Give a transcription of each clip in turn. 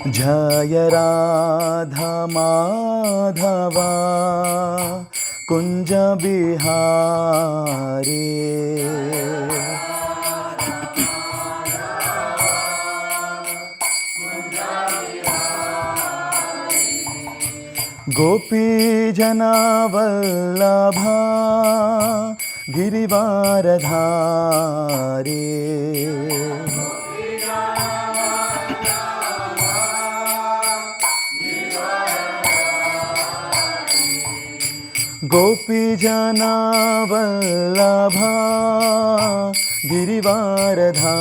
जय राधा माधवा कुंज बिहारी गोपी जना वल्लभा गिरिवारधारी गोपी जना वल्लभा गिरिवारधारी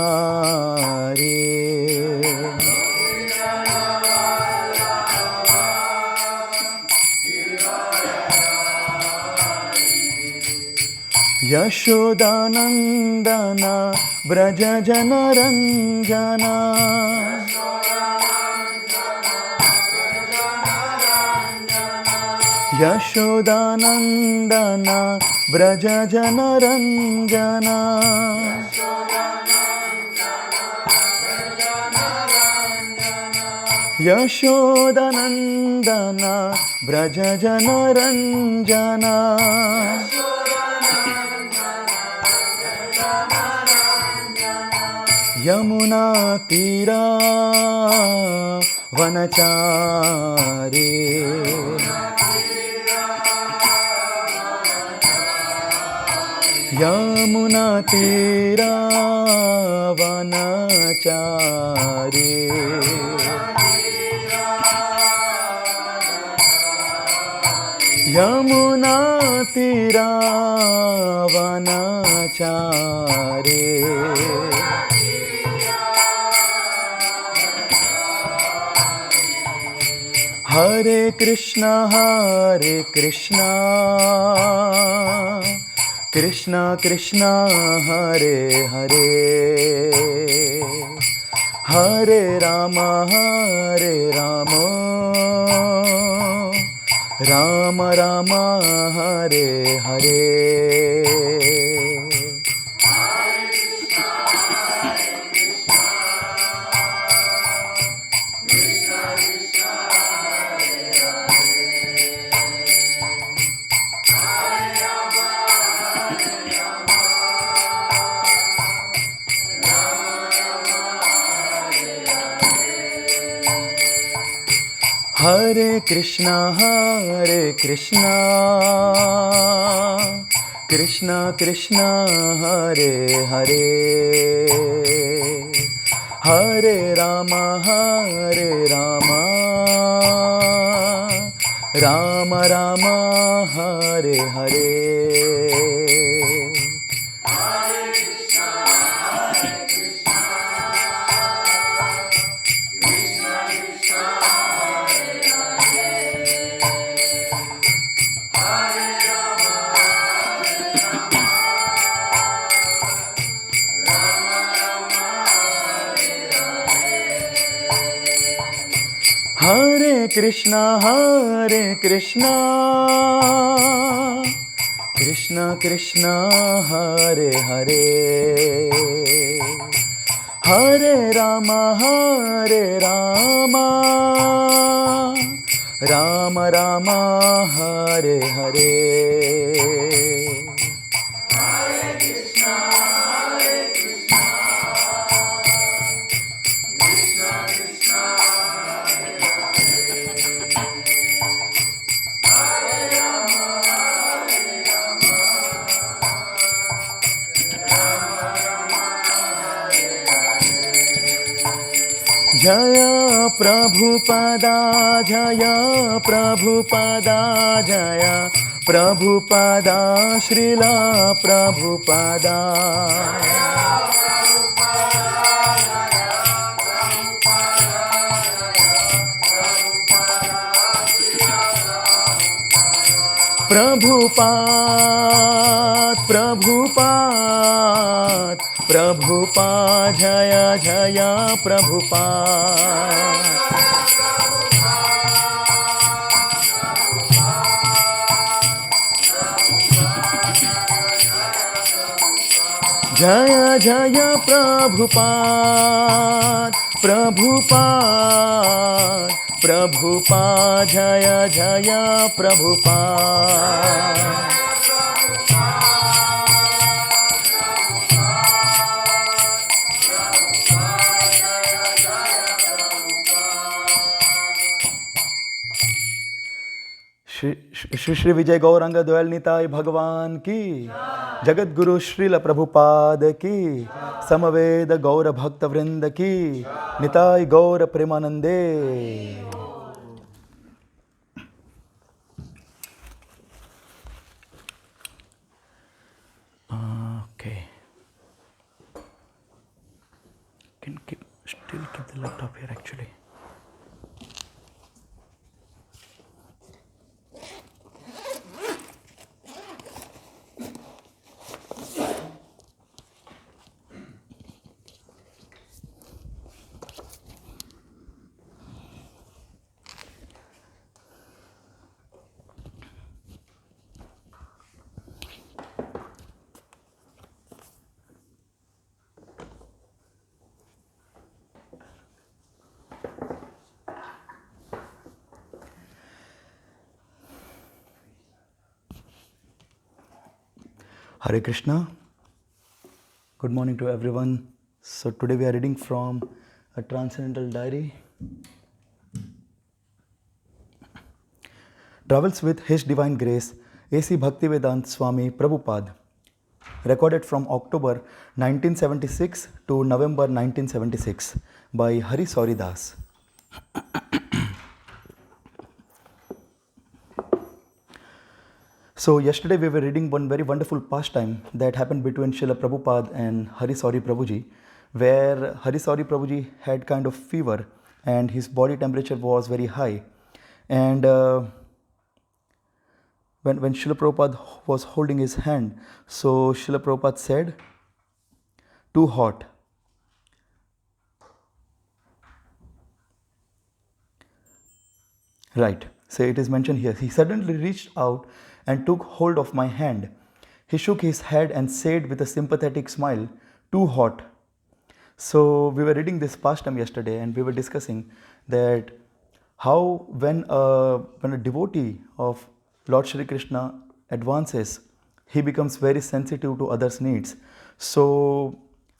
यशोदानंदना व्रज जनरंजना यशोदानंदना व्रज जनरंजना यशोदानंदना व्रज जनरंजना यमुना तीरा वनचारी यमुना तीरा वनचारी यमुना तीरा वनचारी हरे कृष्णा कृष्णा कृष्णा हरे हरे हरे राम राम राम हरे हरे हरे कृष्णा कृष्णा कृष्णा हरे हरे हरे राम राम राम हरे हरे हरे कृष्णा कृष्णा कृष्णा हरे हरे हरे राम राम राम हरे हरे जय प्रभुपदा जय प्रभुपदा जय प्रभुपदा श्रीला प्रभुपदा प्रभुपाद प्रभुपाद प्रभुपाद जय जय Prabhupada Jaya Jaya Prabhupada, Prabhupada, Prabhupada, Jaya Jaya Prabhupada. Shri Shri Vijay Gauranga Doyal Nitai Bhagavan ki, Jagat Guru Srila Prabhupada ki, Samaveda Gaura Bhakta Vrinda ki, Nitai Gaura Premanande. Okay. Can still keep the laptop here actually. Hare Krishna. Good morning to everyone. So today we are reading from a transcendental diary. Travels with His Divine Grace, A.C. Bhaktivedanta Swami Prabhupada. Recorded from October 1976 to November 1976 by Hari Sauridas. So yesterday we were reading one very wonderful pastime that happened between Srila Prabhupada and Hari Sauri Prabhuji, where Hari Sauri Prabhuji had kind of fever and his body temperature was very high. And when Srila Prabhupada was holding his hand, so Srila Prabhupada said, "Too hot." Right. So it is mentioned here. He suddenly reached out and took hold of my hand. He shook his head and said with a sympathetic smile, "Too hot." So we were reading this pastime yesterday and we were discussing that how when a devotee of Lord Shri Krishna advances, he becomes very sensitive to others' needs. So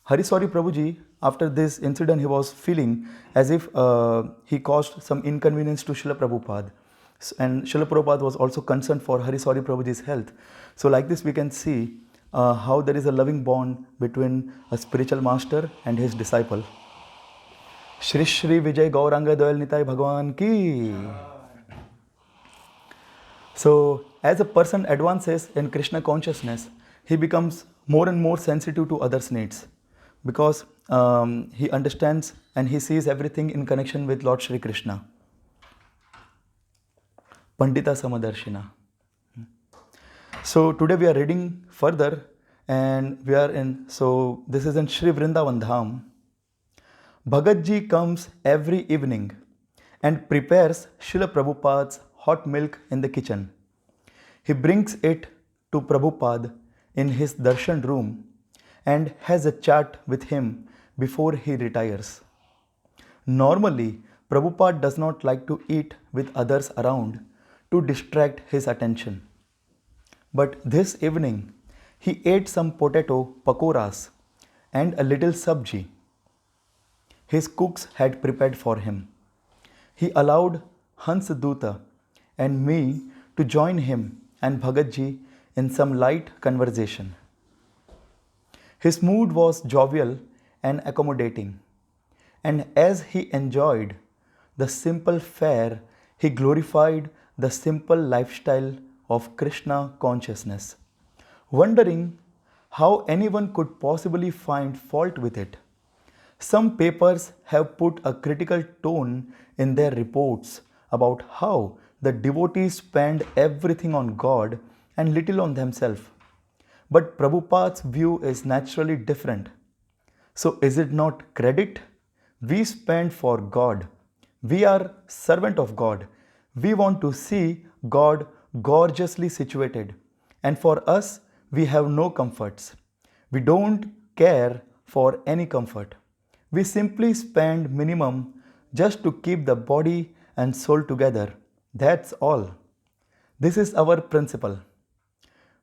Hari Sauri Prabhuji, after this incident, he was feeling as if he caused some inconvenience to Srila Prabhupada. And Srila Prabhupada was also concerned for Hari Sauri Prabhuji's health. So like this we can see how there is a loving bond between a spiritual master and his disciple. Shri Shri Vijay Gauranga Doyal Nitai Bhagavan ki. So as a person advances in Krishna consciousness, he becomes more and more sensitive to others' needs because he understands and he sees everything in connection with Lord Shri Krishna. Pandita Samadarshina. So today we are reading further and we are in, so this is in Shri Vrindavan Dham. Bhagatji comes every evening and prepares Srila Prabhupada's hot milk in the kitchen. He brings it to Prabhupada in his darshan room and has a chat with him before he retires. Normally, Prabhupada does not like to eat with others around to distract his attention. But this evening, he ate some potato pakoras and a little sabji his cooks had prepared for him. He allowed Hans Duta and me to join him and Bhagatji in some light conversation. His mood was jovial and accommodating, and as he enjoyed the simple fare, he glorified the simple lifestyle of Krishna consciousness, wondering how anyone could possibly find fault with it. Some papers have put a critical tone in their reports about how the devotees spend everything on God and little on themselves. But Prabhupada's view is naturally different. So is it not credit? We spend for God. We are servant of God. We want to see God gorgeously situated. And for us, we have no comforts. We don't care for any comfort. We simply spend minimum just to keep the body and soul together. That's all. This is our principle.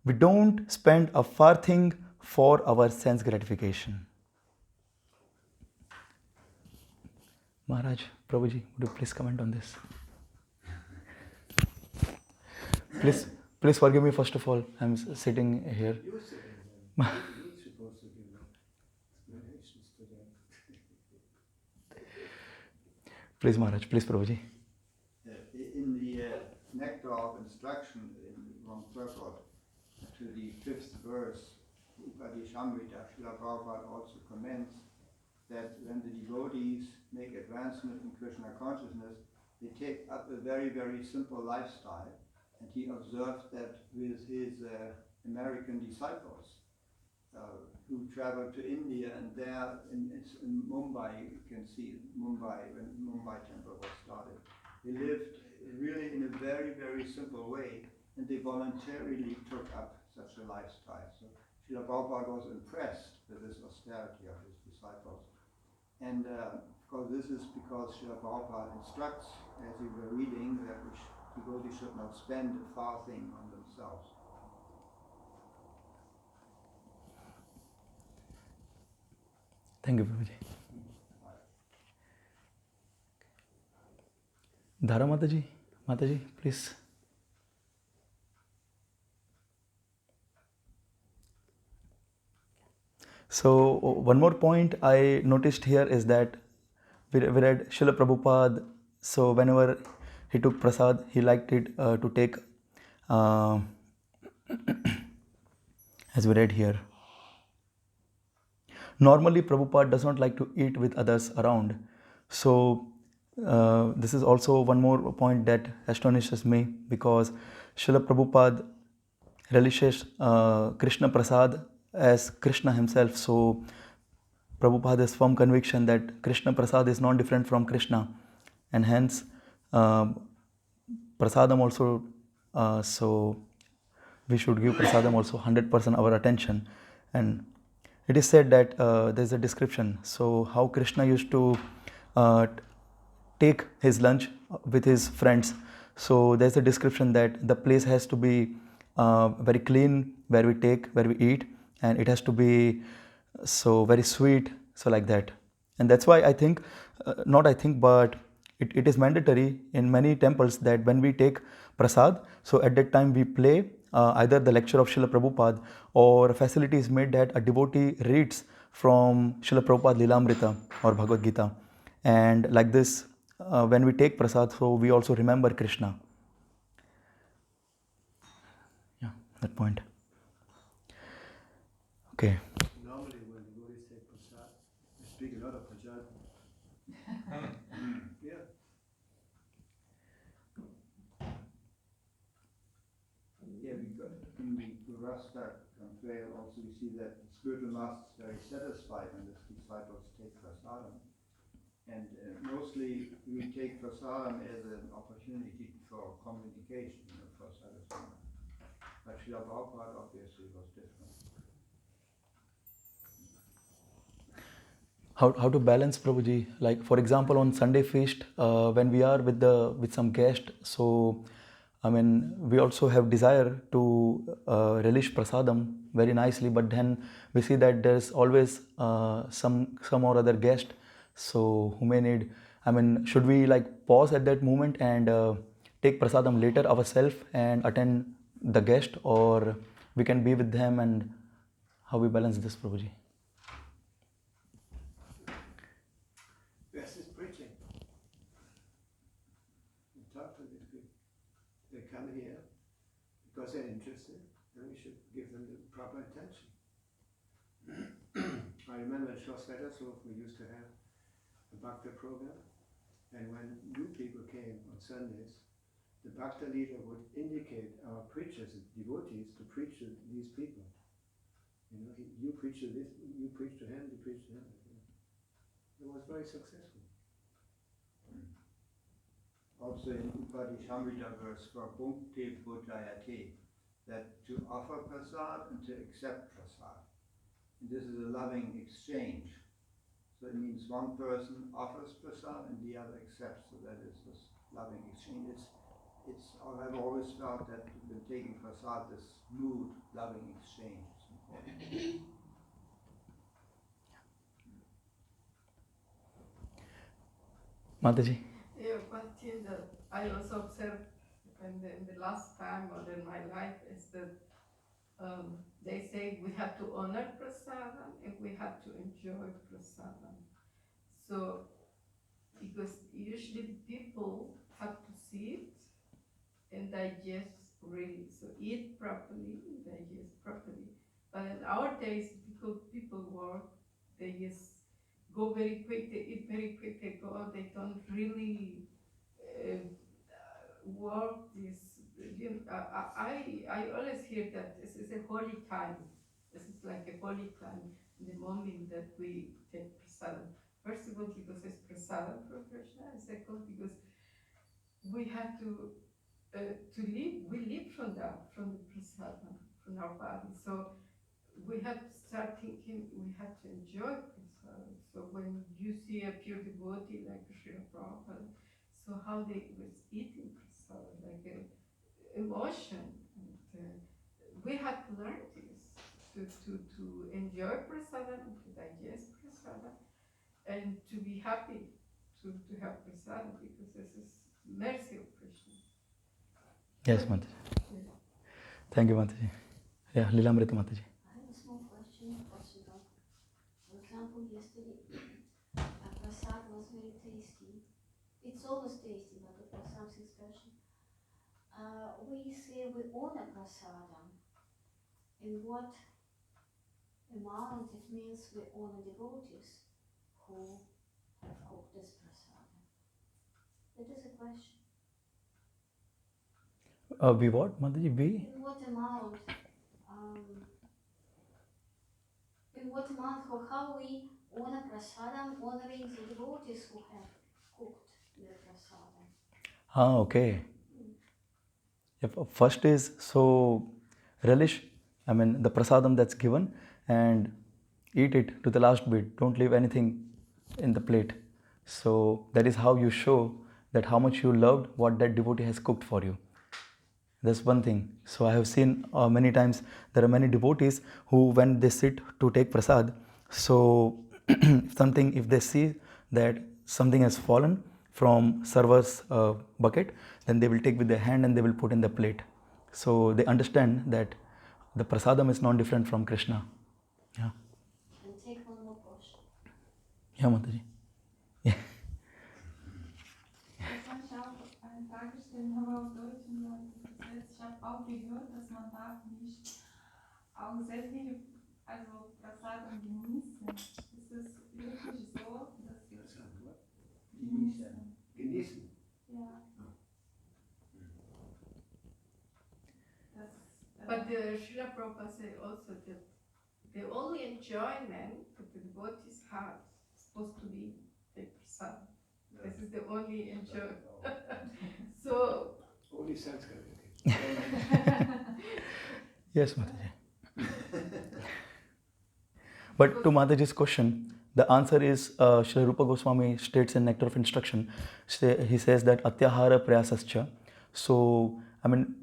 We don't spend a farthing for our sense gratification. Maharaj, Prabhuji, would you please comment on this? Please forgive me first of all. I'm sitting here. You're sitting there. You're supposed to give explanations to them. Please, Maharaj. Please, Prabhuji. In the nectar of instruction in wrong purport to the fifth verse, Upadishamrita, Srila Prabhupada also comments that when the devotees make advancement in Krishna consciousness, they take up a very, very simple lifestyle. And he observed that with his American disciples who traveled to India, and there in Mumbai, you can see Mumbai, when Mumbai temple was started, they lived really in a very, very simple way, and they voluntarily took up such a lifestyle. So Srila Prabhupada was impressed with this austerity of his disciples. And of course, this is because Srila Prabhupada instructs, as we were reading, that devotees should not spend a farthing on themselves. Thank you, Prabhuji. Dhara Mataji, please. So one more point I noticed here is that we read Srila Prabhupada. So whenever he took prasad, he liked it to take, as we read here. Normally, Prabhupada does not like to eat with others around. So this is also one more point that astonishes me, because Srila Prabhupada relishes Krishna Prasad as Krishna himself. So Prabhupada has firm conviction that Krishna Prasad is not different from Krishna, and hence prasadam also, so we should give prasadam also 100% our attention. And it is said that there is a description, so how Krishna used to take his lunch with his friends. So there's a description that the place has to be very clean where we eat, and it has to be so very sweet, so like that. And that's why I think, but it is mandatory in many temples that when we take prasad, so at that time we play either the lecture of Srila Prabhupada, or a facility is made that a devotee reads from Srila Prabhupada Lilamrita or Bhagavad Gita. And like this, when we take prasad, so we also remember Krishna. Yeah, that point. Okay. Normally when devotees take prasad, they speak a lot of prasad. Yeah. Yeah, in the Gurasta trail also we see that the spiritual master is very satisfied when his disciples take prasadam. And mostly we take prasadam as an opportunity for communication, for satisfaction. But Srila Prabhupada obviously was different. How to balance, Prabhuji? Like for example, on Sunday feast, when we are with some guest, so I mean we also have desire to relish prasadam very nicely, but then we see that there's always some or other guest, so who may need. I mean, should we like pause at that moment and take prasadam later ourselves and attend the guest, or we can be with them, and how we balance this, Prabhuji? Best is preaching. You talk to these people. They come here because they're interested, and we should give them the proper attention. I remember at Schloss Rettershof we used to have a Bhakti program, and when new people came on Sundays, the Bhakti leader would indicate our preachers and devotees to preach to these people. You know, you preach to this, you preach to him, you preach to him. It was very successful. Also in Upadishamrita verse for Bhukti Bodhayate, that to offer prasad and to accept prasad. And this is a loving exchange. So it means one person offers prasad and the other accepts. So that is this loving exchange. I've always felt that when taking prasad, this smooth, loving exchange is important. Mataji. Yeah, but I also observed in the last time or in my life is that they say we have to honor prasadam and we have to enjoy prasadam. So, because usually people have to see it and digest really. So eat properly, digest properly. But in our days, because people work, they just go very quick, they eat very quick, they go out, they don't really work this. I always hear that this is a holy time. This is like a holy time, the moment that we take prasadam. First of all, because it's prasadam from Krishna, and second, because we have to live. We live from the prasadam, from our body. So we have to start thinking. We have to enjoy prasadam. So when you see a pure devotee like Srila Prabhupada, so how they was eating prasadam, like a emotion. And, we have to learn this to enjoy prasadam, to digest prasadam, and to be happy to have prasadam because this is mercy of Krishna. Yes, Mataji. Yeah. Thank you, Mataji. Yeah, Lilamrita Mataji. I have a small question, possible. For example, yesterday, prasad was very tasty. It's always tasty, but it was something special. We say we honor prasadam. In what amount it means we honor devotees who have cooked this prasadam? That is a question. We what, Mataji? We? In what amount? Or how we honor prasadam, honoring the devotees who have cooked the prasadam. Okay. First is so relish, the prasadam that's given and eat it to the last bit. Don't leave anything in the plate. So that is how you show that how much you loved what that devotee has cooked for you. That's one thing. So I have seen many times there are many devotees who, when they sit to take prasad, so if they see that something has fallen from server's bucket, then they will take with their hand and they will put in the plate. So they understand that the prasadam is not different from Krishna. Yeah. And take one more portion. Yeah, Mataji. Yeah. Das habe ich auch eine Frage gestellt, habe auf Deutsch und auf Übersetzt. Ich habe auch gehört, dass man darf nicht auch sehr viel, also Prasadam genießen. Ist das wirklich so? Dass Genießen. Ja. But the Srila Prabhupada said also that the only enjoyment that the devotees have is supposed to be the prasadam. This is the only enjoyment. So Only Sanskrit. Yes, Mataji. But to Mataji's question, the answer is Sri Rupa Goswami states in Nectar of Instruction, he says that Atyahara Prayasascha. So,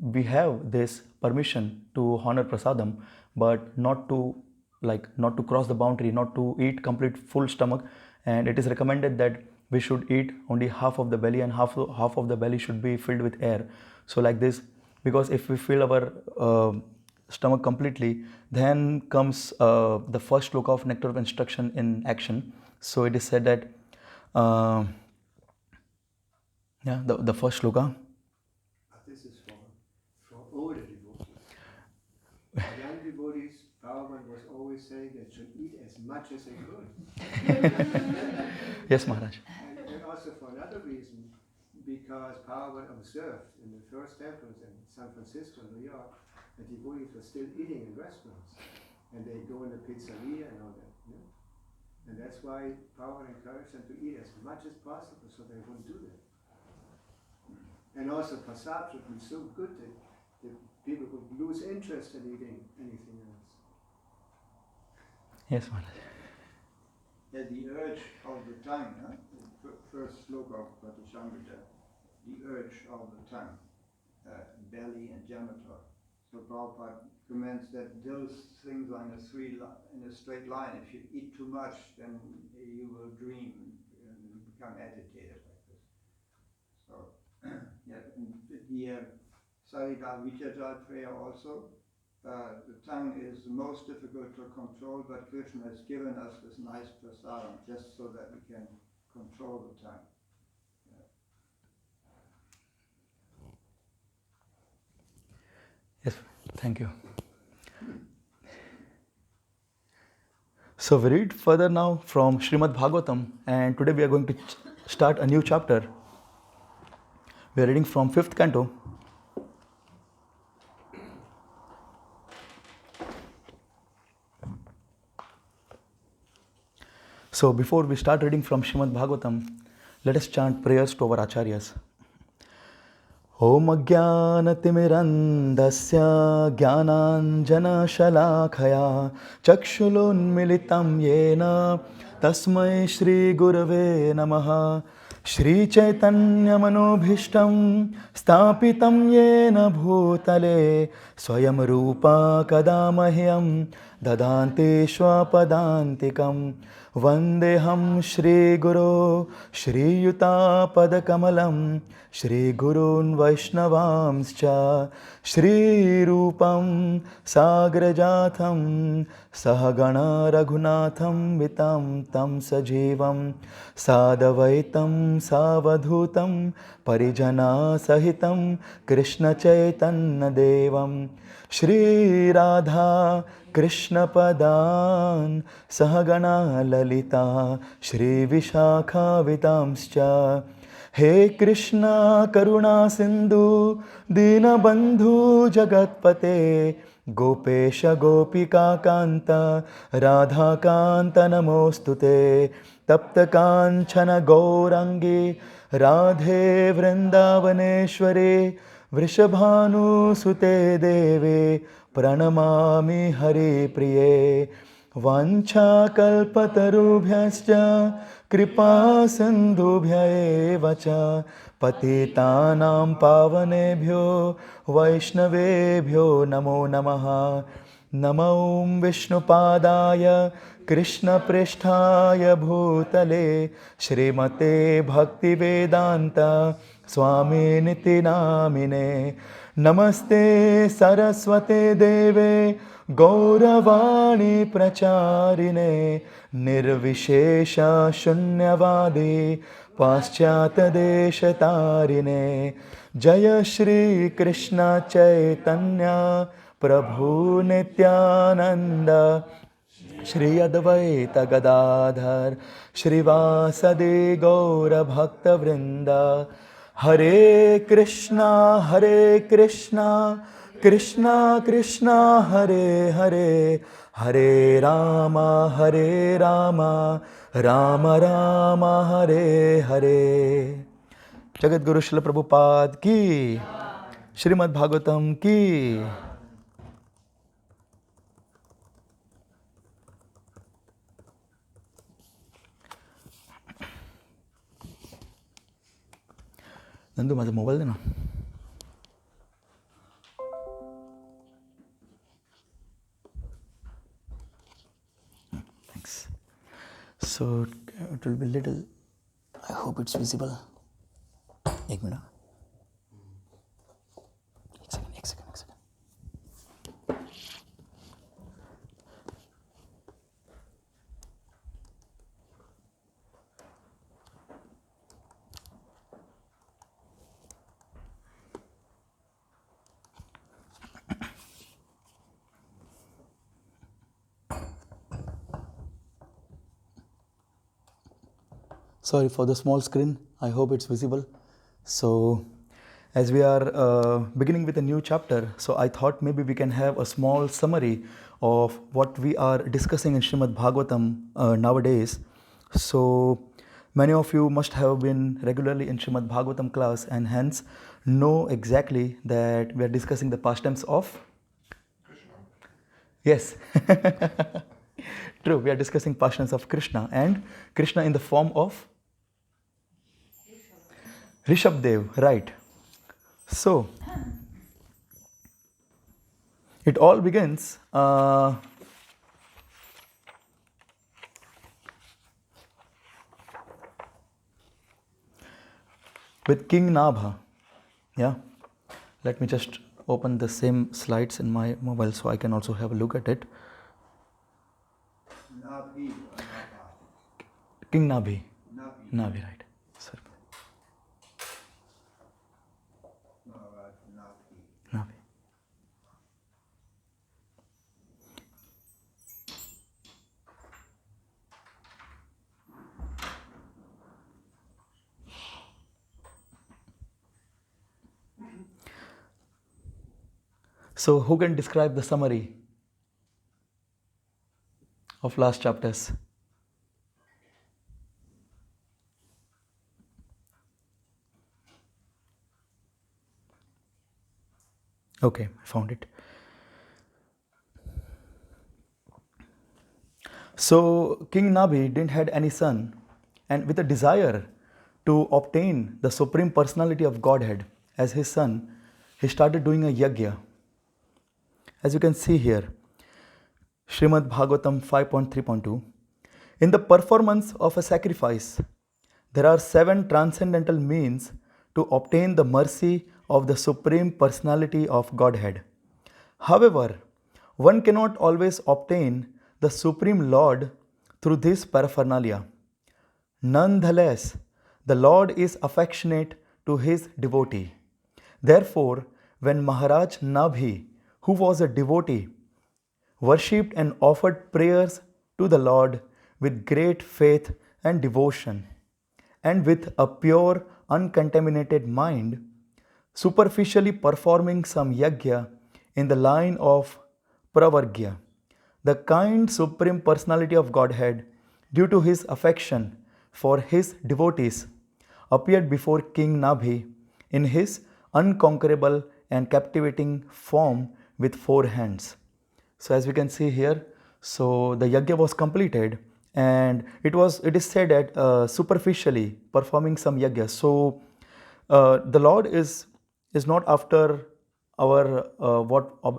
we have this permission to honor prasadam, but not to cross the boundary, not to eat complete full stomach. And it is recommended that we should eat only half of the belly, and half of the belly should be filled with air. So like this, because if we fill our stomach completely, then comes the first sloka of Nectar of Instruction in action. So it is said that the first sloka. This is for older devotees. For young devotees, Bhagavan was always saying they should eat as much as they could. Yes, Maharaj. And also for another reason, because Bhagavan observed in the first temples in San Francisco, New York, that devotees were still eating in restaurants. And they go in the pizzeria and all that. Yeah? And that's why Bhagavan encouraged them to eat as much as possible so they wouldn't do that. And also prasad should be so good that people would lose interest in eating anything else. Yes, Maharaj. Yeah, the urge of the tongue, huh? The first sloka of Pratishamrita, the urge of the tongue, belly and genital. So Prabhupada comments that those things are in a straight line. If you eat too much, then you will dream and become agitated like this. So, yeah, the Sarita Vichajal prayer also, the tongue is the most difficult to control, but Krishna has given us this nice prasadam just so that we can control the tongue. Yes, thank you. So we read further now from Srimad Bhagavatam, and today we are going to start a new chapter. We are reading from 5th canto. So before we start reading from Srimad Bhagavatam, let us chant prayers to our acharyas. Om Ajnanatimirandasya Jnananjana Shalakaya Chakshulunmilitam Yena Tasmai Shri Gurave Namaha Shri Chaitanya Manobhishtam Stapitam Yena Bhutale Swayam Rupa Kadamahyam Dadante Shwapadantikam Vandeham Shri Guru Shri Yuta Padakamalam Shri Gurun Vaishnavamscha Shri Rupam Sagrajatham Sahagana Raghunatham Vitam Tam Sajivam Sadavaitam Savadhutam Parijana Sahitam Krishna Chaitanya Devam Shri Radha Krishna Padan Sahagana Lalita Shri Vishakha Vitamscha He Krishna Karuna Sindhu Dina Bandhu Jagatpate Gopesha Gopika Kanta Radha Kanta Namostute Tapta Kanchana Gaurangi Radhe Vrindavaneshware Vrishabhanu Sute Deve Pranamami Hari Priye Vancha Kalpatarubhyascha Kripa Sindhubhya eva cha Patitanam Pavanebhyo Vaishnavebhyo Namo Namaha Namo Vishnupadaya Krishna Pristhaya Bhutale Srimate Bhakti Vedanta Swami Niti Namine Namaste Saraswate Deve Gauravani Pracharine Nirvishesha Shunyavadi Paschata Deshatarine Jaya Shri Krishna Chaitanya Prabhu Nityananda Shri Advaita Gadadhar Shri Vasadi Gaura Bhakta Vrinda Hare Krishna Krishna Krishna Hare Hare Hare Rama Rama Rama Hare Hare Jagat Guru Srila Prabhupada ki Srimad Bhagavatam ki Nandu, माझा mobile दे ना. Thanks. So it will be little. I hope it's visible. एक minute. एक second. Sorry for the small screen. I hope it's visible. So, as we are beginning with a new chapter, so I thought maybe we can have a small summary of what we are discussing in Srimad Bhagavatam nowadays. So, many of you must have been regularly in Srimad Bhagavatam class and hence know exactly that we are discussing the pastimes of Krishna. Yes. True, we are discussing pastimes of Krishna, and Krishna in the form of Rishabdev, right? So, it all begins with King Nabha. Yeah, let me just open the same slides in my mobile so I can also have a look at it. Nabi or Nabha? King Nabhi. Nabi. Nabhi, right. Sorry. No, Nabi. Nabhi. So, who can describe the summary of last chapters? Okay, I found it. So, King Nabhi didn't had any son, and with a desire to obtain the Supreme Personality of Godhead as his son, he started doing a yajna. As you can see here, Srimad Bhagavatam 5.3.2, in the performance of a sacrifice, there are 7 transcendental means to obtain the mercy of the Supreme Personality of Godhead. However, one cannot always obtain the Supreme Lord through this paraphernalia. Nonetheless, the Lord is affectionate to his devotee. Therefore, when Maharaj Nabhi, who was a devotee, worshipped and offered prayers to the Lord with great faith and devotion, and with a pure, uncontaminated mind, superficially performing some yajna in the line of pravargya, the kind Supreme Personality of Godhead, due to his affection for his devotees, appeared before King Nabhi in his unconquerable and captivating form with 4 hands. So as we can see here, so the yajna was completed, and it is said that superficially performing some yajna. So the Lord is not after our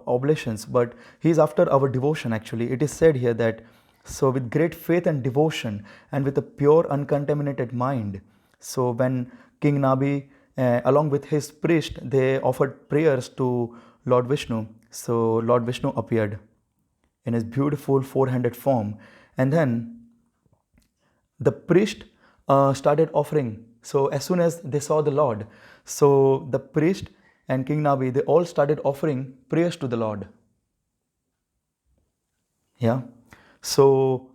oblations, but he is after our devotion. Actually, it is said here that so with great faith and devotion and with a pure uncontaminated mind. So when King Nabhi along with his priest, they offered prayers to Lord Vishnu. So Lord Vishnu appeared in his beautiful 4-handed form, and then the priest started offering. So as soon as they saw the Lord, so the priest and King Nabhi, they all started offering prayers to the Lord. Yeah. So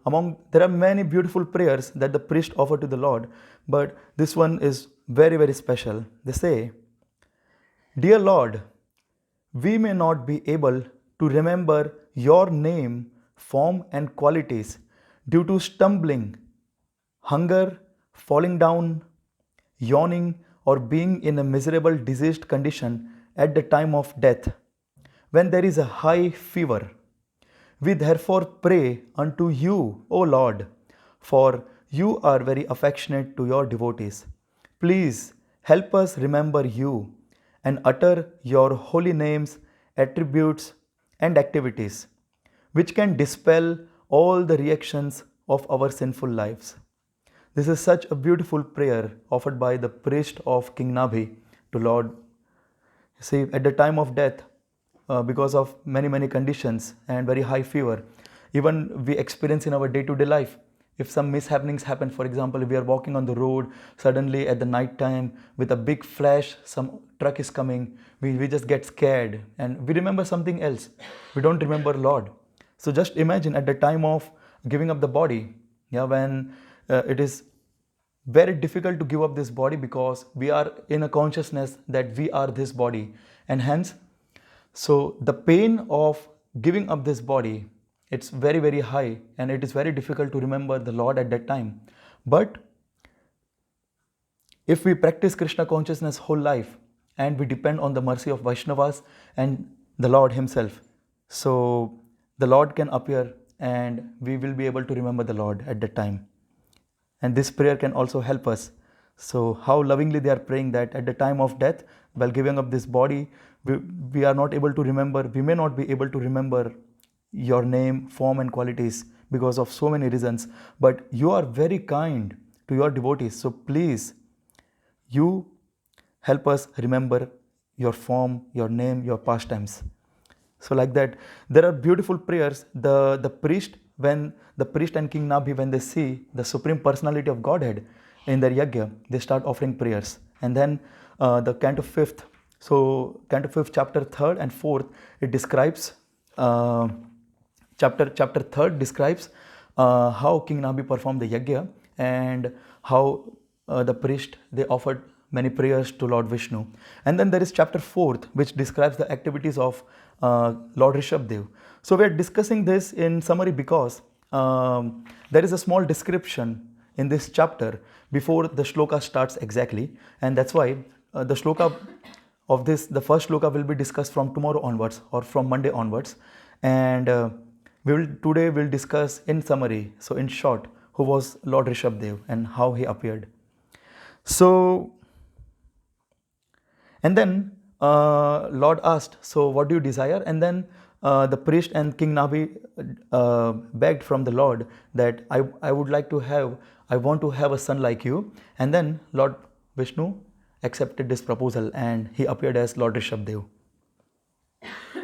there are many beautiful prayers that the priest offered to the Lord, but this one is very, very special. They say, "Dear Lord, we may not be able to remember your name, form and qualities due to stumbling, hunger, falling down, yawning, or being in a miserable diseased condition at the time of death, when there is a high fever. We therefore pray unto you, O Lord, for you are very affectionate to your devotees. Please help us remember you and utter your holy names, attributes, and activities, which can dispel all the reactions of our sinful lives." This is such a beautiful prayer offered by the priest of King Nabhi to Lord. See, at the time of death, because of many conditions and very high fever, even we experience in our day-to-day life, if some mishappenings happen, for example, we are walking on the road, suddenly at the night time with a big flash, some truck is coming, we just get scared and we remember something else. We don't remember Lord. So just imagine at the time of giving up the body, when it is very difficult to give up this body, because we are in a consciousness that we are this body, and hence so the pain of giving up this body, it's very high, and it is very difficult to remember the Lord at that time. But if we practice Krishna consciousness whole life and we depend on the mercy of Vaishnavas and the Lord himself, so the Lord can appear and we will be able to remember the Lord at that time. And this prayer can also help us. So how lovingly they are praying that at the time of death, while giving up this body, we are not able to remember, we may not be able to remember your name, form and qualities because of so many reasons. But you are very kind to your devotees. So please, you help us remember your form, your name, your pastimes. So like that, there are beautiful prayers. The priest, when the priest and King Nabhi, when they see the Supreme Personality of Godhead in their yajna, they start offering prayers. And then the canto 5th, so canto 5th, chapter 3rd and 4th, it describes, chapter 3rd describes how King Nabhi performed the yajna and how the priest, they offered many prayers to Lord Vishnu. And then there is chapter 4th, which describes the activities of Lord Rishabdev. So we are discussing this in summary because there is a small description in this chapter before the shloka starts exactly, and that's why the shloka of this, the first shloka will be discussed from tomorrow onwards or from Monday onwards, and today we'll discuss in summary, so in short, who was Lord Rishabdev and how he appeared. So, and then Lord asked, so what do you desire? And then the priest and King Nabhi begged from the Lord that I would like to have, I want to have a son like you. And then Lord Vishnu accepted this proposal and he appeared as Lord Rishabdev.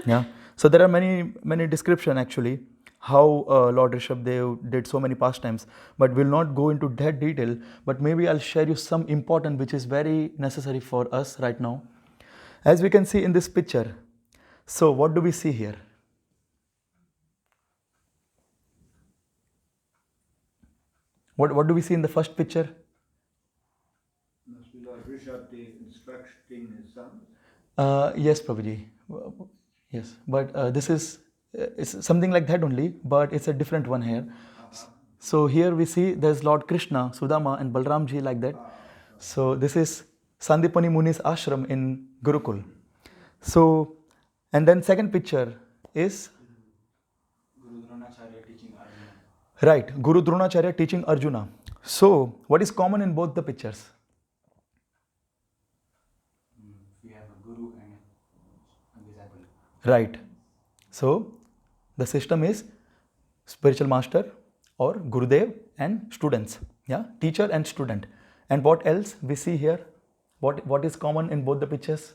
Yeah. So there are many descriptions actually how Lord Rishabdev did so many pastimes, but we'll not go into that detail, but maybe I'll share you some important which is very necessary for us right now. As we can see in this picture, so what do we see here? What do we see in the first picture? Must be Lord Rishabdev instructing his son. Yes, Prabhuji. Yes, but this is it's something like that only, but it's a different one here. So here we see there's Lord Krishna, Sudama and Balramji like that. So this is Sandipani Muni's ashram in Gurukul. So, and then second picture is right, Guru Dronacharya teaching Arjuna. So, what is common in both the pictures? We have a guru and a disciple. Right. So, the system is spiritual master or Gurudev and students. Yeah, teacher and student. And what else we see here? What is common in both the pictures?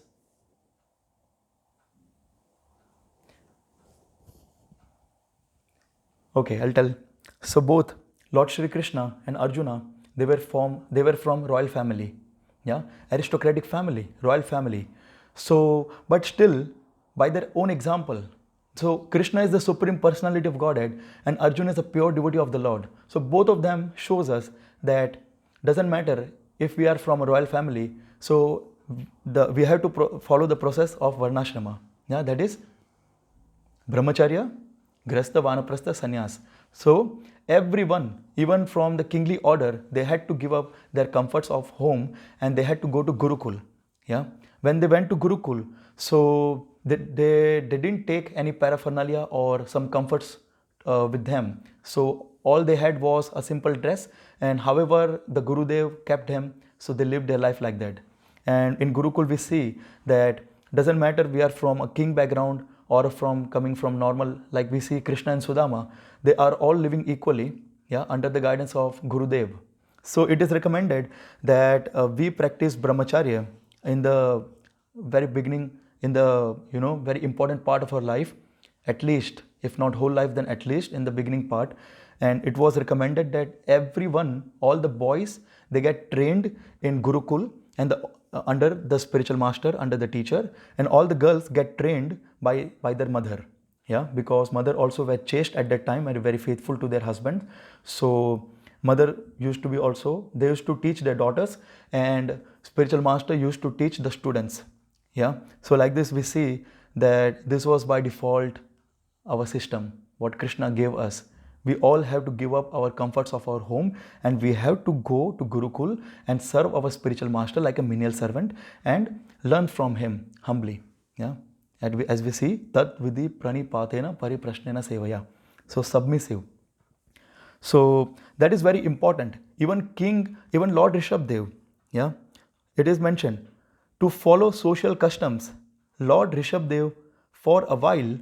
Okay, I'll tell. So both Lord Shri Krishna and Arjuna, they were from royal family, yeah, aristocratic family, royal family. So, but still, by their own example. So Krishna is the Supreme Personality of Godhead, and Arjuna is a pure devotee of the Lord. So both of them shows us that doesn't matter if we are from a royal family. So we have to follow the process of Varnashrama. Yeah, that is Brahmacharya, Grasta, Vanaprastha, Sannyas. So everyone, even from the kingly order, they had to give up their comforts of home and they had to go to Gurukul. Yeah, when they went to Gurukul, so they didn't take any paraphernalia or some comforts with them. So all they had was a simple dress, and however the Gurudev kept them, so they lived their life like that. And in Gurukul we see that doesn't matter we are from a king background or coming from normal, like we see Krishna and Sudama, they are all living equally, yeah, under the guidance of Gurudev. So it is recommended that we practice brahmacharya in the very beginning, in the very important part of our life, at least, if not whole life, then at least in the beginning part. And it was recommended that everyone, all the boys, they get trained in Gurukul and under the spiritual master, under the teacher, and all the girls get trained by their mother. Yeah, because mother also were chaste at that time and very faithful to their husband. So mother used to be also, they used to teach their daughters, and spiritual master used to teach the students. Yeah, so like this we see that this was by default our system, what Krishna gave us. We all have to give up our comforts of our home and we have to go to Gurukul and serve our spiritual master like a menial servant and learn from him humbly. Yeah, as we see, tat vidhi pranipatena pariprashnena sevaya. so submissive. So that is very important. Even Lord Rishabdev, yeah, it is mentioned to follow social customs. Lord Rishabdev, for a while,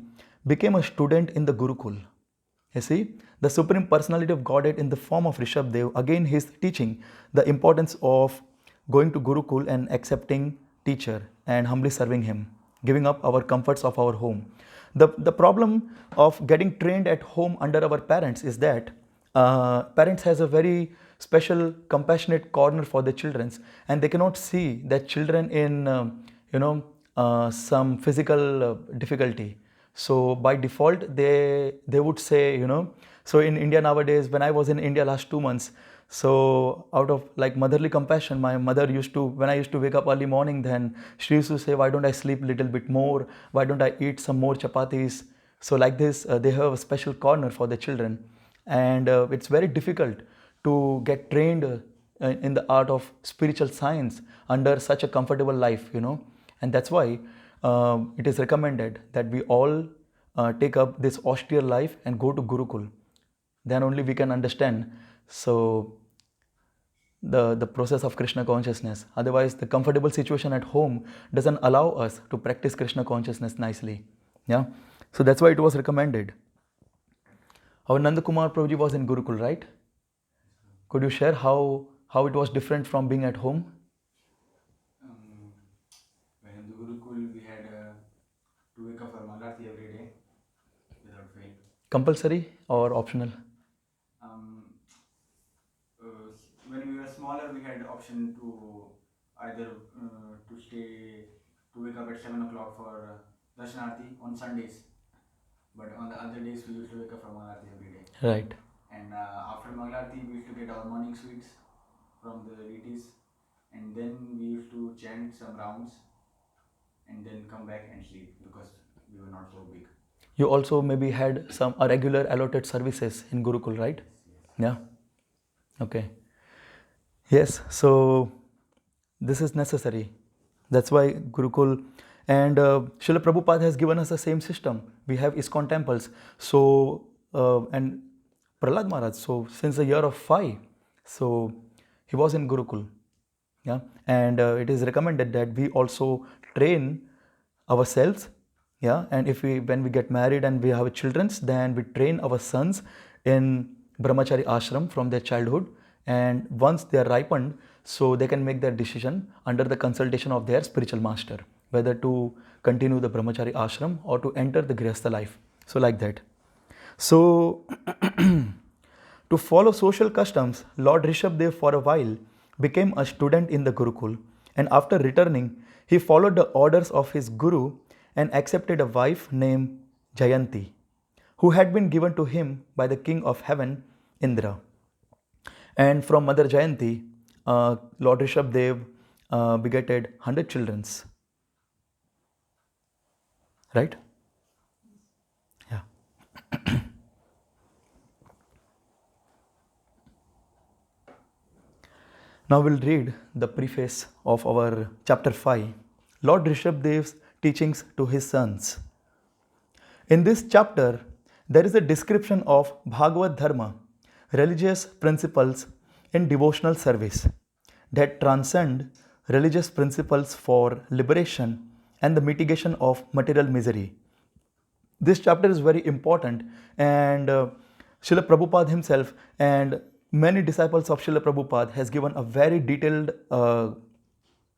became a student in the Gurukul. You see, the Supreme Personality of Godhead in the form of Rishabdev, again he is teaching the importance of going to Gurukul and accepting teacher and humbly serving him, giving up our comforts of our home. The problem of getting trained at home under our parents is that parents has a very special compassionate corner for their children, and they cannot see that children in some physical difficulty. So by default they would say, so in India nowadays, when I was in India last 2 months, so out of like motherly compassion, my mother used to, when I used to wake up early morning, then she used to say, why don't I sleep a little bit more, why don't I eat some more chapatis. So like this, they have a special corner for the children, and it's very difficult to get trained in the art of spiritual science under such a comfortable life, and that's why it is recommended that we all take up this austere life and go to Gurukul. Then only we can understand so the process of Krishna consciousness. Otherwise, the comfortable situation at home doesn't allow us to practice Krishna consciousness nicely. Yeah, so that's why it was recommended. Our Nanda Kumar Prabhuji was in Gurukul, right? Could you share how it was different from being at home? When in the Gurukul, we had to wake up for Mangalati every day without fail. Compulsory or optional? When we were smaller, we had option to either to wake up at 7 o'clock for Darshanarti on Sundays. But on the other days, we used to wake up for Mangalati every day. Right. And after Mangalati, we used to get our morning sweets from the deities. And then we used to chant some rounds and then come back and sleep because we were not so big. You also maybe had some regular allotted services in Gurukul, right? Yes. Yeah. Okay. Yes. So this is necessary. That's why Gurukul and Srila Prabhupada has given us the same system. We have ISKCON temples. So and Prahlad Maharaj. So since the year of 5, so he was in Gurukul. Yeah. And it is recommended that we also train ourselves. Yeah, and when we get married and we have children, then we train our sons in brahmachari ashram from their childhood, and once they are ripened, so they can make their decision under the consultation of their spiritual master, whether to continue the brahmachari ashram or to enter the grihastha life. So like that. So to follow social customs, Lord Rishabdev for a while became a student in the Gurukul, and after returning, he followed the orders of his guru and accepted a wife named Jayanti, who had been given to him by the king of heaven, Indra. And from Mother Jayanti, Lord Rishabdev begetted 100 children. Right? Yeah. Now we'll read the preface of our chapter 5, Lord Rishabdev's teachings to his sons. In this chapter, there is a description of Bhagavad Dharma, religious principles in devotional service that transcend religious principles for liberation and the mitigation of material misery. This chapter is very important, and Srila Prabhupada himself and many disciples of Srila Prabhupada has given a very detailed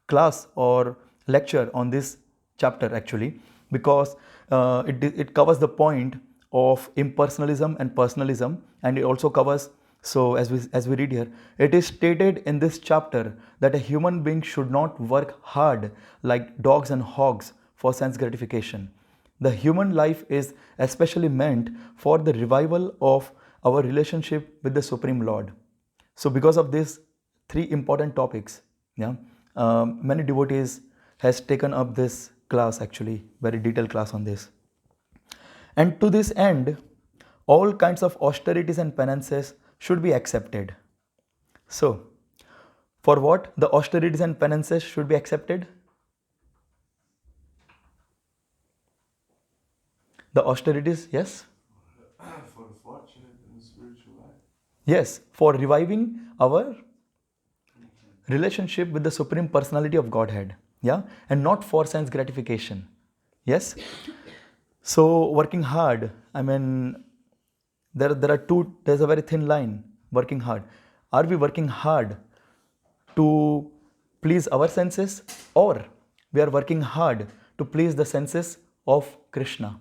class or lecture on this chapter actually, because it covers the point of impersonalism and personalism, and it also covers, so as we read here, it is stated in this chapter that a human being should not work hard like dogs and hogs for sense gratification. The human life is especially meant for the revival of our relationship with the Supreme Lord. So because of these 3 important topics, many devotees has taken up this class actually, very detailed class on this. And to this end, all kinds of austerities and penances should be accepted. So, for what the austerities and penances should be accepted? The austerities, yes? For Yes, for reviving our relationship with the Supreme Personality of Godhead. Yeah, and not for sense gratification. Yes. So working hard, I mean, there are two. There's a very thin line. Working hard. Are we working hard to please our senses, or we are working hard to please the senses of Krishna?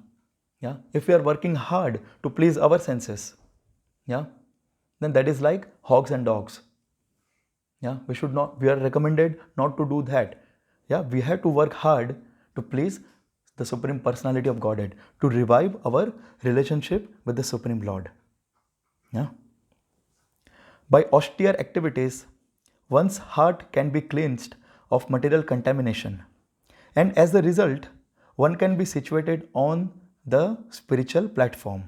Yeah. If we are working hard to please our senses, yeah, then that is like hogs and dogs. Yeah, we are recommended not to do that. Yeah, we have to work hard to please the Supreme Personality of Godhead, to revive our relationship with the Supreme Lord. Yeah. By austere activities, one's heart can be cleansed of material contamination, and as a result, one can be situated on the spiritual platform.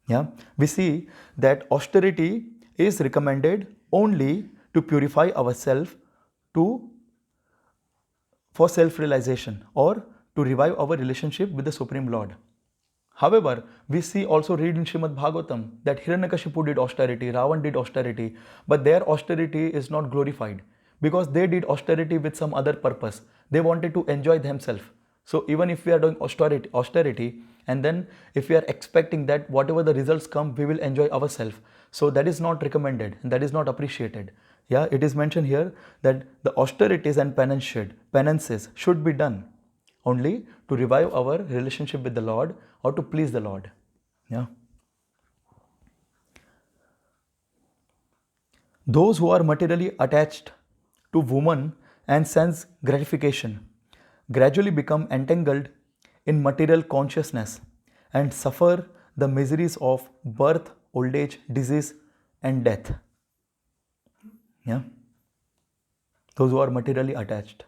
Yeah, we see that austerity is recommended only to purify ourselves to for self-realization or to revive our relationship with the Supreme Lord. However, we see also read in Srimad Bhagavatam that Hiranyakashipu did austerity, Ravan did austerity, but their austerity is not glorified because they did austerity with some other purpose. They wanted to enjoy themselves. So even if we are doing austerity, and then if we are expecting that whatever the results come, we will enjoy ourselves. So that is not recommended and that is not appreciated. Yeah, it is mentioned here that the austerities and penances should be done only to revive our relationship with the Lord or to please the Lord. Yeah. Those who are materially attached to woman and sense gratification gradually become entangled in material consciousness and suffer the miseries of birth, old age, disease, and death. Yeah. Those who are materially attached.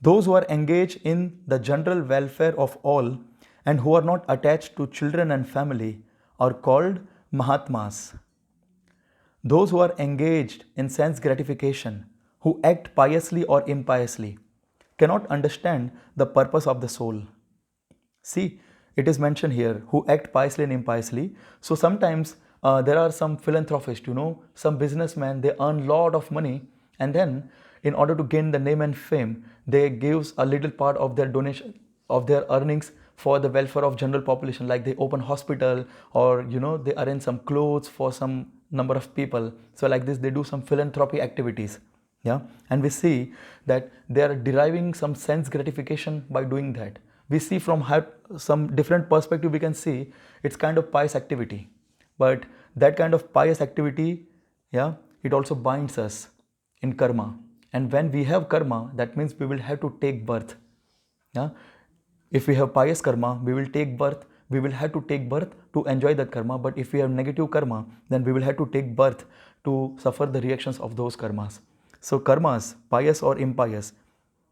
Those who are engaged in the general welfare of all and who are not attached to children and family are called Mahatmas. Those who are engaged in sense gratification, who act piously or impiously, cannot understand the purpose of the soul. See, it is mentioned here, who act piously and impiously. So sometimes there are some philanthropists, some businessmen, they earn lot of money, and then in order to gain the name and fame, they give a little part of their donation, of their earnings for the welfare of general population, like they open hospital or they arrange some clothes for some number of people. So like this, they do some philanthropy activities. Yeah, and we see that they are deriving some sense gratification by doing that. We see from some different perspective, we can see it's kind of pious activity, but that kind of pious activity, yeah, it also binds us in karma. And when we have karma, that means we will have to take birth. Yeah, if we have pious karma, we will take birth. We will have to take birth to enjoy that karma. But if we have negative karma, then we will have to take birth to suffer the reactions of those karmas. So karmas, pious or impious,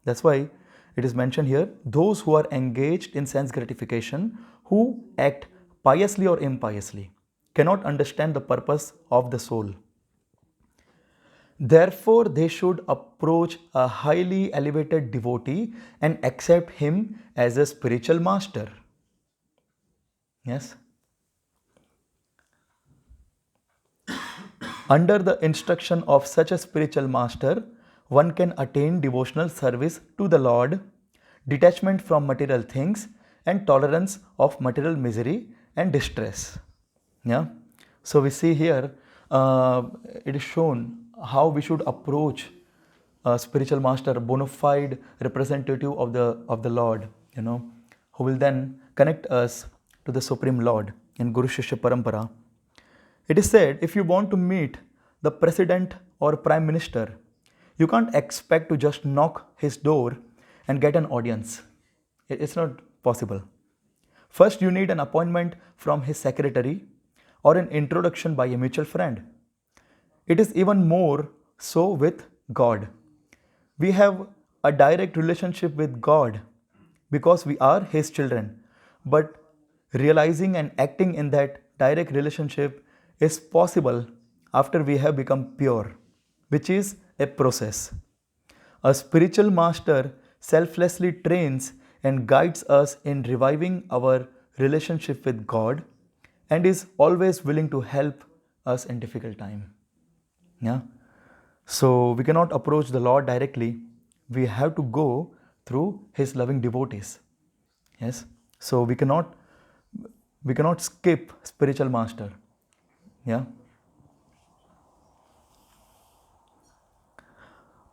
that's why it is mentioned here, those who are engaged in sense gratification, who act piously or impiously, cannot understand the purpose of the soul. Therefore, they should approach a highly elevated devotee and accept him as a spiritual master. Yes. Under the instruction of such a spiritual master, one can attain devotional service to the Lord, detachment from material things, and tolerance of material misery and distress. Yeah. So we see here, it is shown how we should approach a spiritual master, a bona fide representative of the Lord, who will then connect us to the Supreme Lord in Guru Shishya Parampara. It is said, if you want to meet the president or prime minister, you can't expect to just knock his door and get an audience. It's not possible. First, you need an appointment from his secretary or an introduction by a mutual friend. It is even more so with God. We have a direct relationship with God because we are His children. But realizing and acting in that direct relationship is possible after we have become pure, which is a process. A spiritual master selflessly trains and guides us in reviving our relationship with God and is always willing to help us in difficult time. Yeah. So we cannot approach the Lord directly. We have to go through His loving devotees. Yes. So we cannot skip spiritual master. Yeah.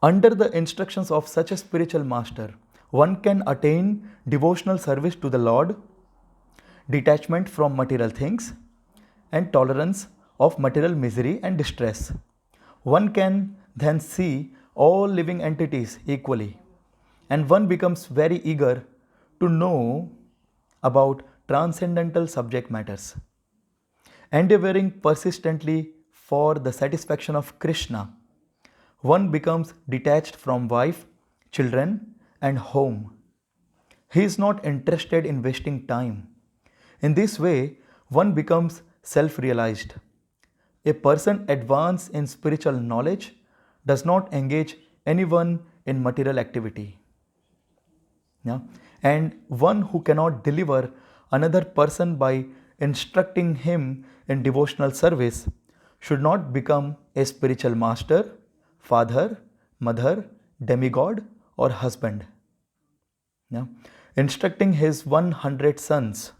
Under the instructions of such a spiritual master, one can attain devotional service to the Lord, detachment from material things, and tolerance of material misery and distress. One can then see all living entities equally, and one becomes very eager to know about transcendental subject matters. Endeavoring persistently for the satisfaction of Krishna, one becomes detached from wife, children, and home. He is not interested in wasting time. In this way, one becomes self realized. A person advanced in spiritual knowledge does not engage anyone in material activity. Yeah? And one who cannot deliver another person by instructing him in devotional service should not become a spiritual master, father, mother, demigod, or husband. Yeah? Instructing his 100 sons.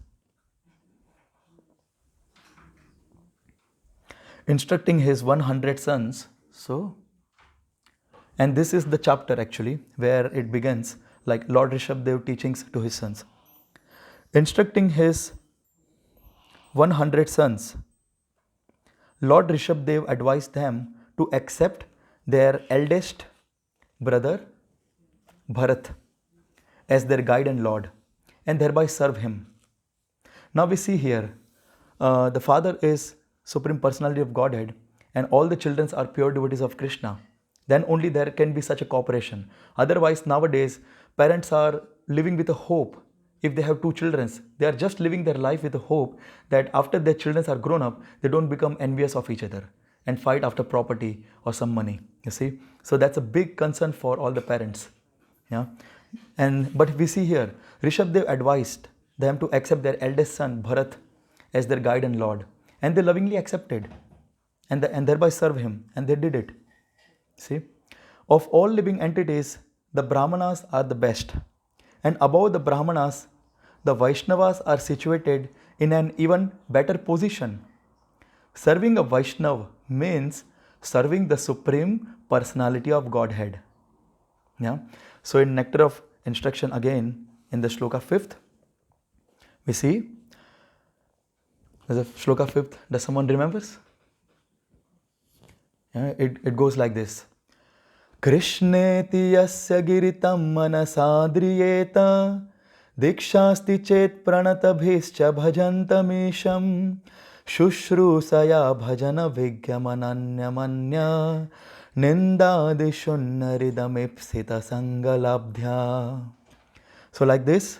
So, and this is the chapter actually where it begins, like Lord Rishabdev teachings to his sons. Instructing his 100 sons, Lord Rishabdev advised them to accept their eldest brother Bharat as their guide and Lord, and thereby serve him. Now we see here, the father is Supreme Personality of Godhead, and all the children are pure devotees of Krishna. Then only there can be such a cooperation. Otherwise, nowadays, parents are living with a hope. If they have two children, they are just living their life with a hope that after their children are grown up, they don't become envious of each other and fight after property or some money. You see, so that's a big concern for all the parents. Yeah, but we see here, Rishabdev advised them to accept their eldest son Bharat as their guide and Lord, and they lovingly accepted, and thereby serve him, and they did it. See, of all living entities, the Brahmanas are the best, and above the Brahmanas, the Vaishnavas are situated in an even better position. Serving a Vaishnava means serving the Supreme Personality of Godhead. Yeah. So in Nectar of Instruction again, in the Shloka 5th, we see, there's a Shloka 5th, does someone remembers? Yeah, it goes like this. Krishneti yasya giritam manasadriyeta dikshasti chet pranatabhischa bhajantamisham shushrusaya bhajana vigyamananyamanya nindadishunnaridampsita sangalabdhya. So like this,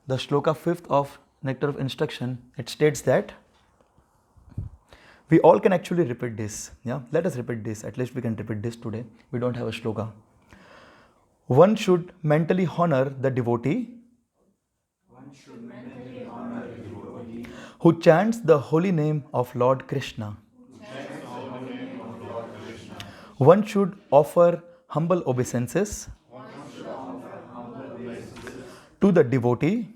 the Shloka 5th of Nectar of Instruction, it states that we all can actually repeat this. Yeah, let us repeat this. At least we can repeat this today. We don't have a shloka. One should mentally honor the devotee who chants the holy name of Lord Krishna. One should offer humble obeisances to the devotee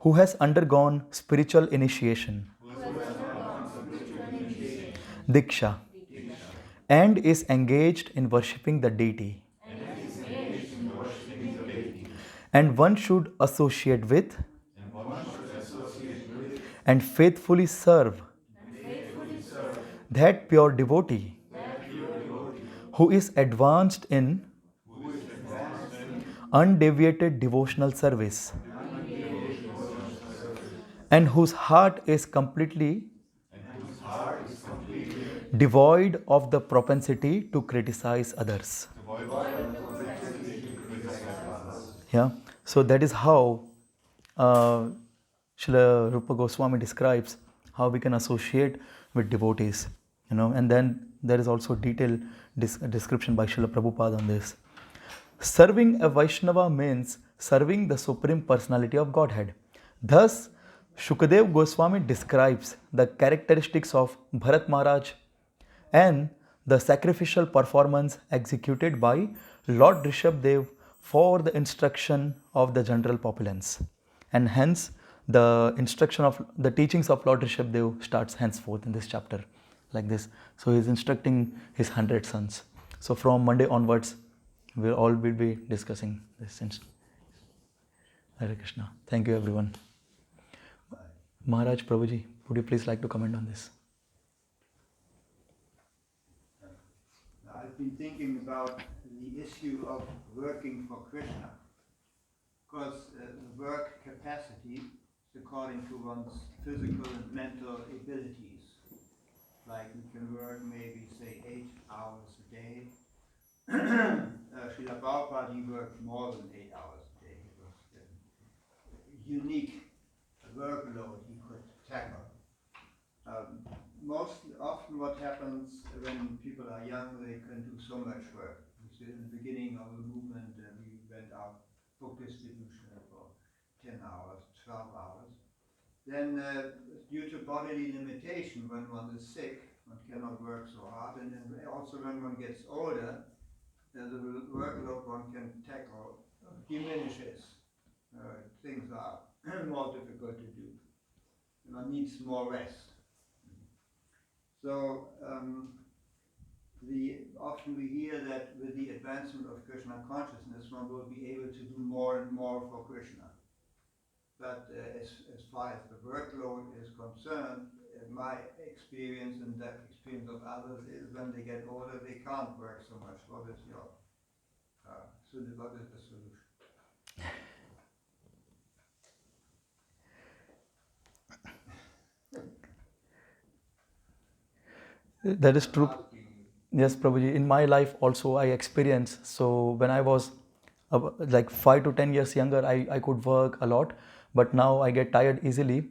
who has undergone spiritual initiation, Diksha, and is engaged in worshipping the deity. And one should associate with and faithfully serve that pure devotee who is advanced in undeviated devotional service and whose heart is completely devoid of the propensity to criticize others. Yeah, so that is how Srila Rupa Goswami describes how we can associate with devotees, and then there is also detailed description by Srila Prabhupada on this. Serving a Vaishnava means serving the Supreme Personality of Godhead. Thus, Shukadev Goswami describes the characteristics of Bharat Maharaj and the sacrificial performance executed by Lord Rishabdev for the instruction of the general populace. And hence, the instruction of the teachings of Lord Rishabdev starts henceforth in this chapter, like this. So he is instructing his 100 sons. So from Monday onwards, we all will be discussing this. Hare Krishna. Thank you, everyone. Maharaj Prabhuji, would you please like to comment on this? I've been thinking about the issue of working for Krishna, because the work capacity is according to one's physical and mental abilities. Like you can work maybe say 8 hours a day. Srila Prabhupada, he worked more than 8 hours a day. It was a unique workload he could tackle. Most often what happens when people are young, they can do so much work. In the beginning of the movement, we went out book distribution for 10 hours, 12 hours. Then due to bodily limitation, when one is sick, one cannot work so hard. And then also when one gets older, the workload one can tackle diminishes. Things are more difficult to do. One needs more rest. So often we hear that with the advancement of Krishna consciousness, one will be able to do more and more for Krishna. But as far as the workload is concerned, my experience and that experience of others is when they get older, they can't work so much. What is the solution? That is true. Yes, Prabhuji. In my life also I experienced. So when I was like 5 to 10 years younger, I could work a lot. But now I get tired easily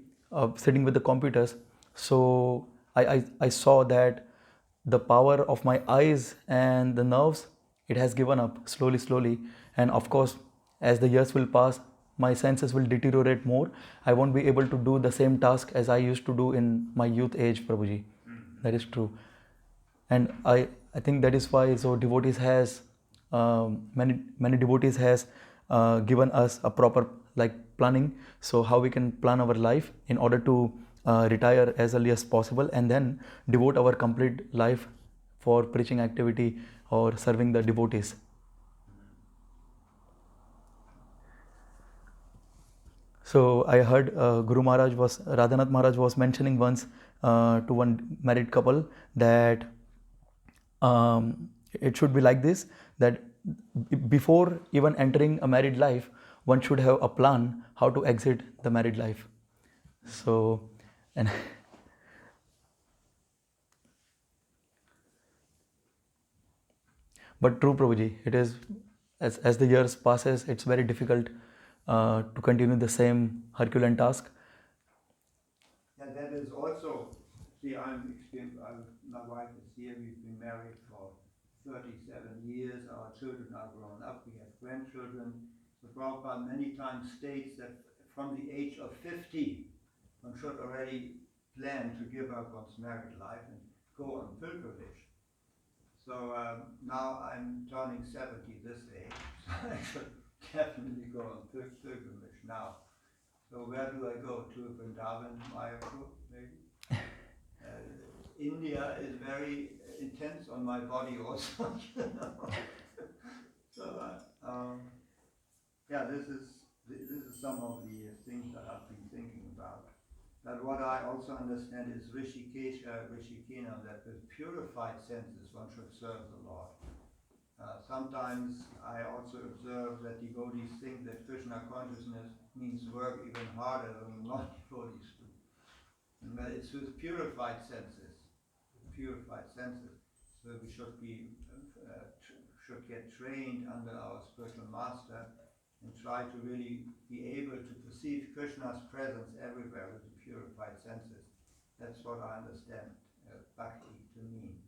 sitting with the computers. So I saw that the power of my eyes and the nerves, it has given up slowly. And of course, as the years will pass, my senses will deteriorate more. I won't be able to do the same task as I used to do in my youth age, Prabhuji. That is true. And I think that is why so devotees has many devotees has given us a proper like planning, so how we can plan our life in order to retire as early as possible and then devote our complete life for preaching activity or serving the devotees. So I heard Radhanath Maharaj was mentioning once to one married couple that it should be like this, that before even entering a married life, one should have a plan how to exit the married life. So, and but true, Prabhuji, it is as the years passes, it's very difficult to continue the same Herculean task. And that is also, see, my wife is here, we've been married for 37 years, our children are grown up, we have grandchildren. So Prabhupada many times states that from the age of 50, one should already plan to give up one's married life and go on pilgrimage. So now I'm turning 70 this age, so I should definitely go on pilgrimage now. So where do I go? To Vrindavan, Mayapur, maybe? India is very intense on my body also. So yeah, this is some of the things that I've been thinking about. But what I also understand is Rishikena, that with purified senses one should serve the Lord. Sometimes I also observe that devotees think that Krishna consciousness means work even harder than non-devotees do. And that it's with purified senses. So we should should get trained under our spiritual master and try to really be able to perceive Krishna's presence everywhere with the purified senses. That's what I understand Bhakti to mean.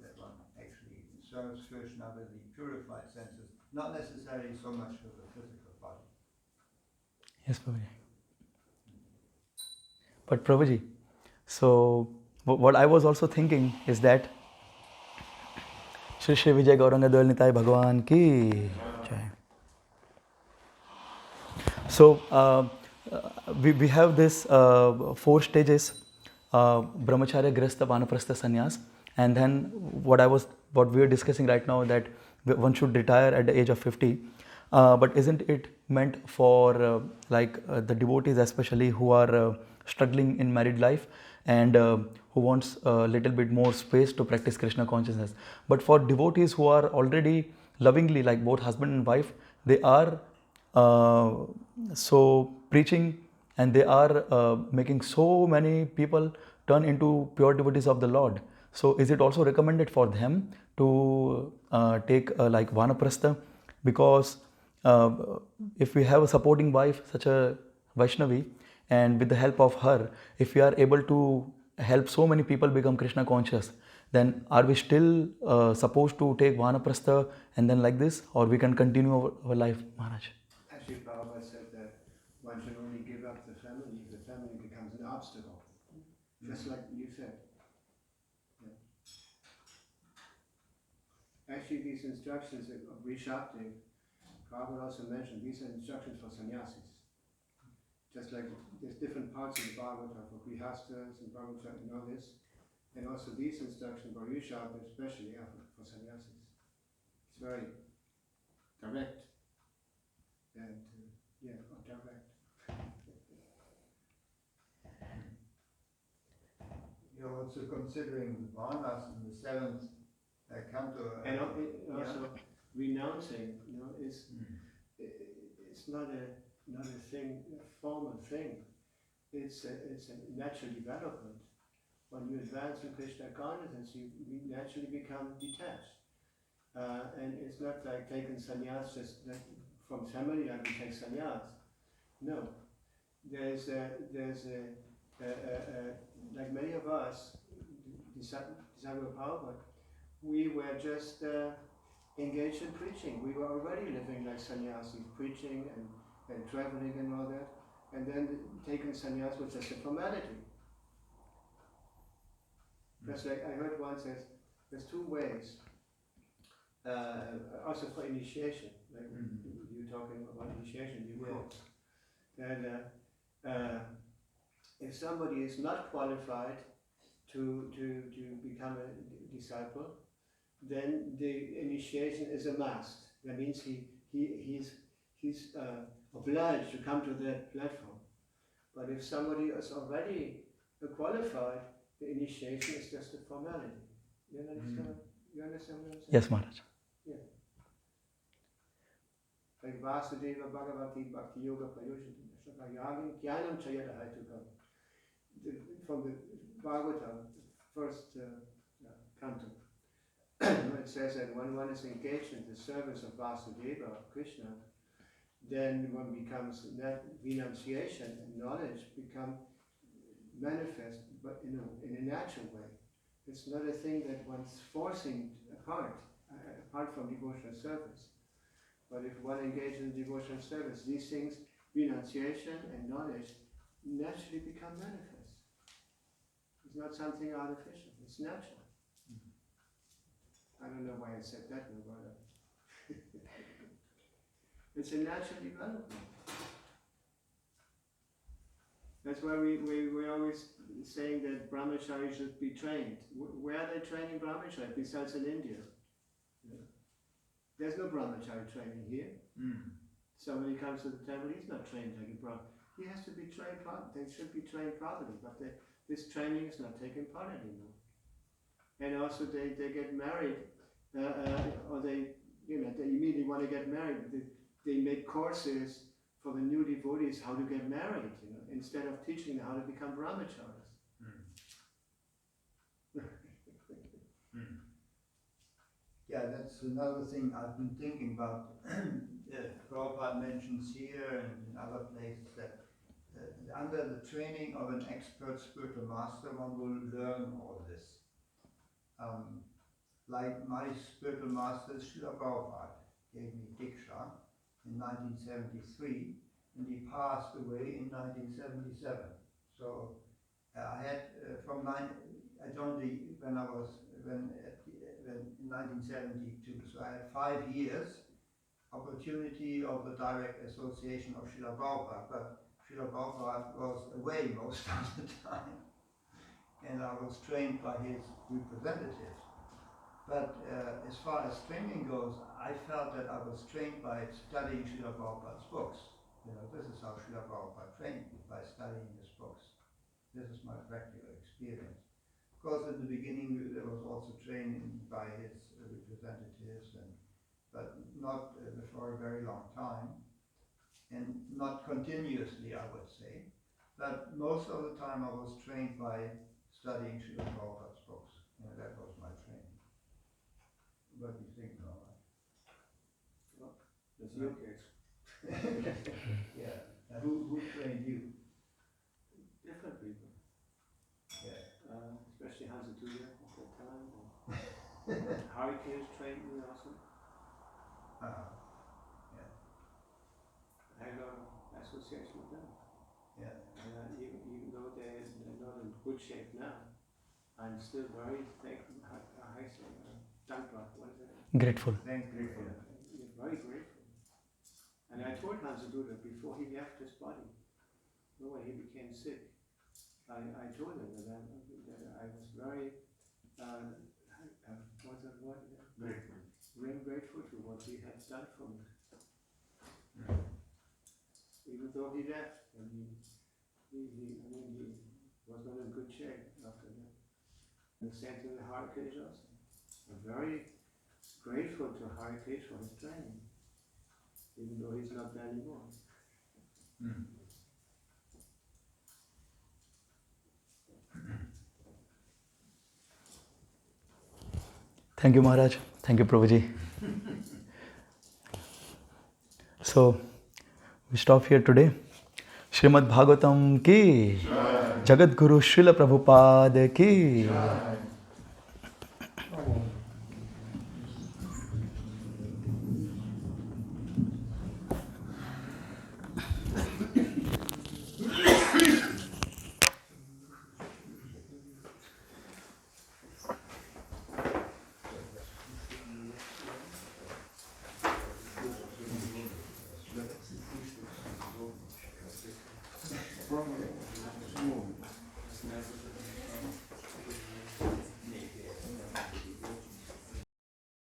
That one actually serves Krishna with the purified senses, not necessarily so much with the physical body. Yes, Prabhuji. But Prabhuji, so what I was also thinking is that Shri Shri Vijay Gauranga Dwal Nitai Bhagwan ki jai. So we have this 4 stages: Brahmacharya, Grihastha, Vanaprastha, Sannyas, and then what we are discussing right now, that one should retire at the age of 50. But isn't it meant for the devotees, especially who are struggling in married life and who wants a little bit more space to practice Krishna consciousness? But for devotees who are already lovingly, like both husband and wife, they are so preaching, and they are making so many people turn into pure devotees of the Lord. So is it also recommended for them to take like Vanaprastha? Because if we have a supporting wife, such a Vaishnavi, and with the help of her, if we are able to help so many people become Krishna conscious, then are we still supposed to take Vanaprastha and then like this, or we can continue our life, Maharaj? Actually, Prabhupada said that one should only give up the family if the family becomes an obstacle. Just like you said. Yeah. Actually, these instructions of Rishabdev, Prabhupada also mentioned, these are instructions for sannyasis. Just like there's different parts of the Bhagavatam for Grihasthas and Brahmacharya and all this. And also these instructions for Rishabdev especially are for sannyasis. It's very direct. And direct. You're also considering the Varnas in the 7th canto. And also renouncing, it's not a thing, a formal thing. It's a natural development. When you advance in Krishna consciousness, you naturally become detached. And it's not like taking sannyas just like from family, like we take sannyas. No, there's like many of us, disciple of Prabhupada, we were just engaged in preaching. We were already living like sannyasis, preaching and traveling and all that. And then taking sannyas was just a formality. Just like I heard once, there's 2 ways. Also for initiation, like you talking about initiation, you quote. That if somebody is not qualified to become a disciple, then the initiation is a must. That means he's obliged to come to that platform. But if somebody is already qualified, the initiation is just a formality. You understand? You understand what I'm saying? Yes, Maharaj. Yeah. Like Vasudeva Bhagavati Bhakti Yoga Prayojana Jnanam Chayata Haitukam. From the Bhagavatam, first canto, it says that when one is engaged in the service of Vasudeva, Krishna, then one becomes, that renunciation and knowledge become manifest, but in a natural way. It's not a thing that one's forcing apart from devotional service. But if one engages in devotional service, these things, renunciation and knowledge, naturally become manifest. It's not something artificial, it's natural. I don't know why I said that, but it's a natural development. That's why we're always saying that brahmachari should be trained. Where are they training brahmachari besides in India? Yeah. There's no brahmachari training here. Somebody comes to the temple, he's not trained like a brahmachari. He has to be trained properly. They should be trained properly, but this training is not taking part anymore. And also they get married, or they immediately want to get married. They make courses for the new devotees how to get married, instead of teaching them how to become brahmacharis. Yeah, that's another thing I've been thinking about. Prabhupada mentions here and in other places that under the training of an expert spiritual master, one will learn all this. Like my spiritual master, Srila Prabhupada, gave me Diksha in 1973, and he passed away in 1977. So only when in 1972. So I had 5 years opportunity of a direct association of Srila Prabhupada, but Srila Prabhupada was away most of the time, and I was trained by his representatives. But as far as training goes, I felt that I was trained by studying Srila Prabhupada's books. You know, this is how Srila Prabhupada trained me, by studying his books. This is my practical experience. Of course, in the beginning there was also training by his representatives, but not for a very long time, and not continuously, I would say. But most of the time I was trained by studying Srila Prabhupada's books, and that was my training. What do you think, Noah? Well, that's your case. Yeah. And who trained you? Different people. Yeah. Especially Hansa Tuya at that time. Hurricanes trained me also. Yeah. I had an association with them. Yeah. Even though they're not in good shape now, I'm still very thankful. I say, dankbar. What is it? Grateful. Thankful. Very grateful. And I told Hansa Tuya before he left his body, when he became sick, I told him that I was very what's that word? Grateful. Very grateful to what he had done for me. Even though he left, and he was not in good shape after that. And the same thing with Harikesh also. I'm very grateful to Harikesh for his training, even though he's not there anymore. Thank you, Maharaj. Thank you, Prabhuji. So, we stop here today. Srimad Bhagavatam ki, Jagat Guru Srila Prabhupada ki.